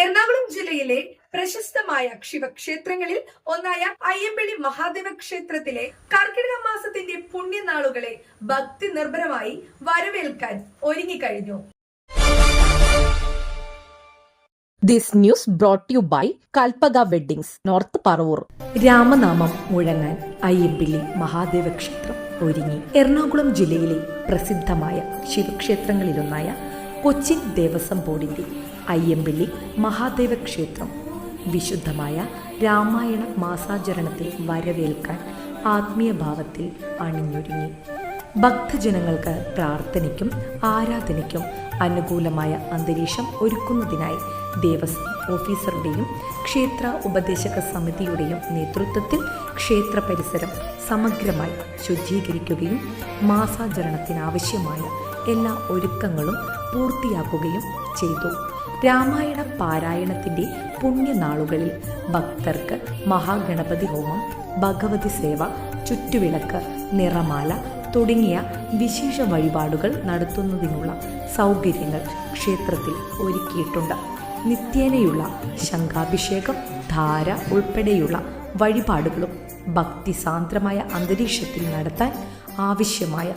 എറണാകുളം ജില്ലയിലെ പ്രശസ്തമായ ശിവക്ഷേത്രങ്ങളിൽ ഒന്നായ അയ്യമ്പള്ളി മഹാദേവ ക്ഷേത്രത്തിലെ കർക്കിടക മാസത്തിന്റെ പുണ്യനാളുകളെ ഭക്തി നിർഭരമായി വരവേൽക്കാൻ ഒരുങ്ങിക്കഴിഞ്ഞു. This news brought to you by Kalpaga Weddings, North Parvur. രാമനാമം മുഴങ്ങാൻ Ayyampilly Mahadeva ക്ഷേത്രം ഒരുങ്ങി. എറണാകുളം ജില്ലയിലെ പ്രസിദ്ധമായ ശിവക്ഷേത്രങ്ങളിലൊന്നായ കൊച്ചിൻ ദേവസ്വം ബോർഡിന്റെ അയ്യമ്പള്ളി മഹാദേവ ക്ഷേത്രം വിശുദ്ധമായ രാമായണ മാസാചരണത്തെ വരവേൽക്കാൻ ആത്മീയഭാവത്തിൽ അണിഞ്ഞൊരുങ്ങി. ഭക്തജനങ്ങൾക്ക് പ്രാർത്ഥനയ്ക്കും ആരാധനയ്ക്കും അനുകൂലമായ അന്തരീക്ഷം ഒരുക്കുന്നതിനായി ദേവസ്വം ഓഫീസറുടെയും ക്ഷേത്ര ഉപദേശക സമിതിയുടെയും നേതൃത്വത്തിൽ ക്ഷേത്ര പരിസരം സമഗ്രമായി ശുചീകരിക്കുകയും മാസാചരണത്തിനാവശ്യമായ എല്ലാ ഒരുക്കങ്ങളും പൂർത്തിയാക്കുകയും ചെയ്തു. രാമായണ പാരായണത്തിൻ്റെ പുണ്യനാളുകളിൽ ഭക്തർക്ക് മഹാഗണപതി ഹോമം, ഭഗവതി സേവ, ചുറ്റുവിളക്ക്, നിറമാല തുടങ്ങിയ വിശേഷ വഴിപാടുകൾ നടത്തുന്നതിനുള്ള സൗകര്യങ്ങൾ ക്ഷേത്രത്തിൽ ഒരുക്കിയിട്ടുണ്ട്. നിത്യേനയുള്ള ശംഖാഭിഷേകം, ധാര ഉൾപ്പെടെയുള്ള വഴിപാടുകളും ഭക്തിസാന്ദ്രമായ അന്തരീക്ഷത്തിൽ നടത്താൻ ആവശ്യമായ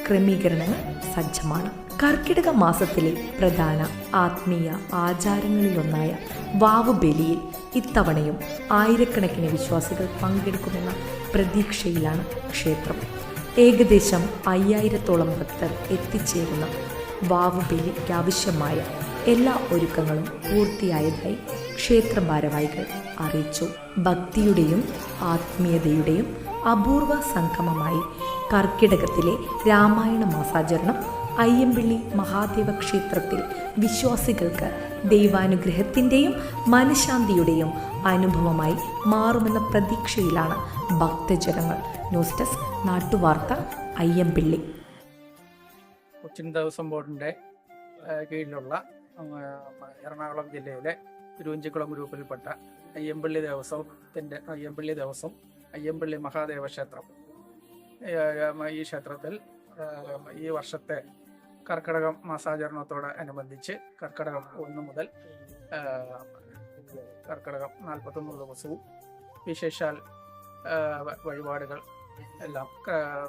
ക്രമീകരണങ്ങൾ സജ്ജമാണ്. കർക്കിടക മാസത്തിലെ പ്രധാന ആത്മീയ ആചാരങ്ങളിലൊന്നായ വാവുബലിയിൽ ഇത്തവണയും ആയിരക്കണക്കിന് വിശ്വാസികൾ പങ്കെടുക്കുമെന്ന പ്രതീക്ഷയിലാണ് ക്ഷേത്രം. ഏകദേശം 5000-ഓളം ഭക്തർ എത്തിച്ചേരുന്ന വാവുബലിക്കാവശ്യമായ എല്ലാ ഒരുക്കങ്ങളും പൂർത്തിയായതായി ക്ഷേത്ര ഭാരവാഹികൾ അറിയിച്ചു. ഭക്തിയുടെയും ആത്മീയതയുടെയും അപൂർവ സംഗമമായി കർക്കിടകത്തിലെ രാമായണ മാസാചരണം അയ്യമ്പള്ളി മഹാദേവ ക്ഷേത്രത്തിൽ വിശ്വാസികൾക്ക് ദൈവാനുഗ്രഹത്തിൻ്റെയും മനഃശാന്തിയുടെയും അനുഭവമായി മാറുമെന്ന പ്രതീക്ഷയിലാണ് ഭക്തജനങ്ങൾ. ന്യൂസ് ഡെസ്ക് നാട്ടുവാർത്ത, അയ്യമ്പള്ളി. കൊച്ചിൻ ദേവസ്വം ബോർഡിൻ്റെ കീഴിലുള്ള എറണാകുളം ജില്ലയിലെ തിരുവഞ്ചിക്കുളം ഗ്രൂപ്പിൽപ്പെട്ട അയ്യമ്പള്ളി ദേവസ്വം അയ്യമ്പള്ളി മഹാദേവ ക്ഷേത്രം, ഈ ക്ഷേത്രത്തിൽ ഈ വർഷത്തെ കർക്കിടകം മാസാചരണത്തോടനുബന്ധിച്ച് കർക്കിടകം 1 മുതൽ കർക്കിടകം 41 ദിവസവും വിശേഷാൽ വഴിപാടുകൾ എല്ലാം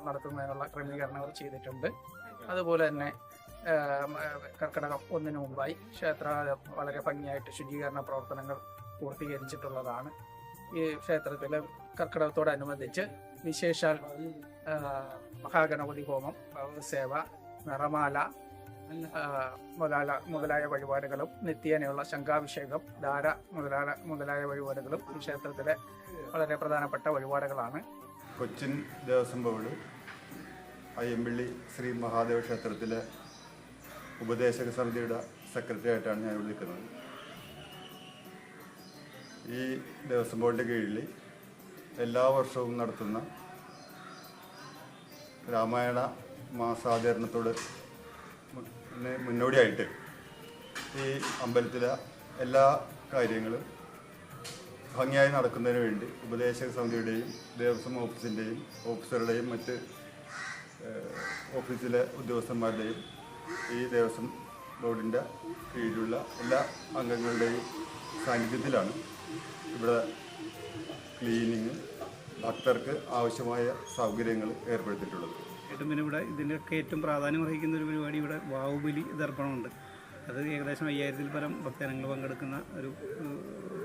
നടത്തുന്നതിനുള്ള ക്രമീകരണങ്ങൾ ചെയ്തിട്ടുണ്ട്. അതുപോലെ തന്നെ കർക്കിടകം 1-ന് മുമ്പായി ക്ഷേത്ര വളരെ ഭംഗിയായിട്ട് ശുചീകരണ പ്രവർത്തനങ്ങൾ പൂർത്തീകരിച്ചിട്ടുള്ളതാണ്. ഈ ക്ഷേത്രത്തിലെ കർക്കിടകത്തോടനുബന്ധിച്ച് വിശേഷാൽ മഹാഗണപതി ഹോമം, സേവ, നിറമാല മുതലായ വഴിപാടുകളും നിത്യേനയുള്ള ശംഖാഭിഷേകം, ധാര മുതലായ വഴിപാടുകളും ഈ ക്ഷേത്രത്തിലെ വളരെ പ്രധാനപ്പെട്ട വഴിപാടുകളാണ്. കൊച്ചിൻ ദേവസ്വം ബോർഡ് അയ്യമ്പള്ളി ശ്രീ മഹാദേവ ക്ഷേത്രത്തിലെ ഉപദേശക സമിതിയുടെ സെക്രട്ടറി ആയിട്ടാണ് ഞാൻ ഇവിടെ നിൽക്കുന്നത്. ഈ ദേവസ്വം ബോർഡിൻ്റെ കീഴിൽ എല്ലാ വർഷവും നടത്തുന്ന രാമായണ മാസാചരണത്തോട് മുന്നോടിയായിട്ട് ഈ അമ്പലത്തിലെ എല്ലാ കാര്യങ്ങളും ഭംഗിയായി നടക്കുന്നതിന് വേണ്ടി ഉപദേശക സമിതിയുടെയും ദേവസ്വം ഓഫീസറുടെയും മറ്റ് ഓഫീസിലെ ഉദ്യോഗസ്ഥന്മാരുടെയും ഈ ദേവസ്വം ബോർഡിൻ്റെ കീഴിലുള്ള എല്ലാ അംഗങ്ങളുടെയും സാന്നിധ്യത്തിലാണ് ഇവിടെ ക്ലീനിങ്, ഭക്തർക്ക് ആവശ്യമായ സൗകര്യങ്ങൾ ഏർപ്പെടുത്തിയിട്ടുള്ളത്. പിന്നെ ഇവിടെ ഇതിൻ്റെയൊക്കെ ഏറ്റവും പ്രാധാന്യം വഹിക്കുന്ന ഒരു പരിപാടി ഇവിടെ വാവുബലി ദർപ്പണമുണ്ട്. അത് ഏകദേശം 5000-ൽ പരം ഭക്തജനങ്ങൾ പങ്കെടുക്കുന്ന ഒരു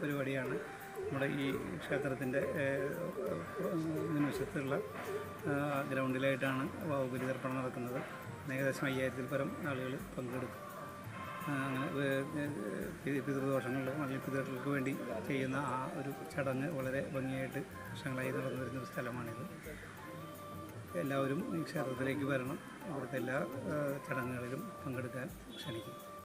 പരിപാടിയാണ്. നമ്മുടെ ഈ ക്ഷേത്രത്തിൻ്റെ മുൻവശത്തുള്ള ഗ്രൗണ്ടിലായിട്ടാണ് വാവുബലി ദർപ്പണം നടക്കുന്നത്. ഏകദേശം 5000-ൽ പരം ആളുകൾ പങ്കെടുക്കും. അങ്ങനെ പിതൃദോഷങ്ങളുടെ പിതൃകൾക്ക് വേണ്ടി ചെയ്യുന്ന ആ ഒരു ചടങ്ങ് വളരെ ഭംഗിയായിട്ട് വർഷങ്ങളായി നടന്നു വരുന്നൊരു സ്ഥലമാണിത്. എല്ലാവരും ഈ ക്ഷേത്രത്തിലേക്ക് വരണം. ഇവിടുത്തെ എല്ലാ ചടങ്ങുകളിലും പങ്കെടുക്കാൻ ക്ഷണിക്കും.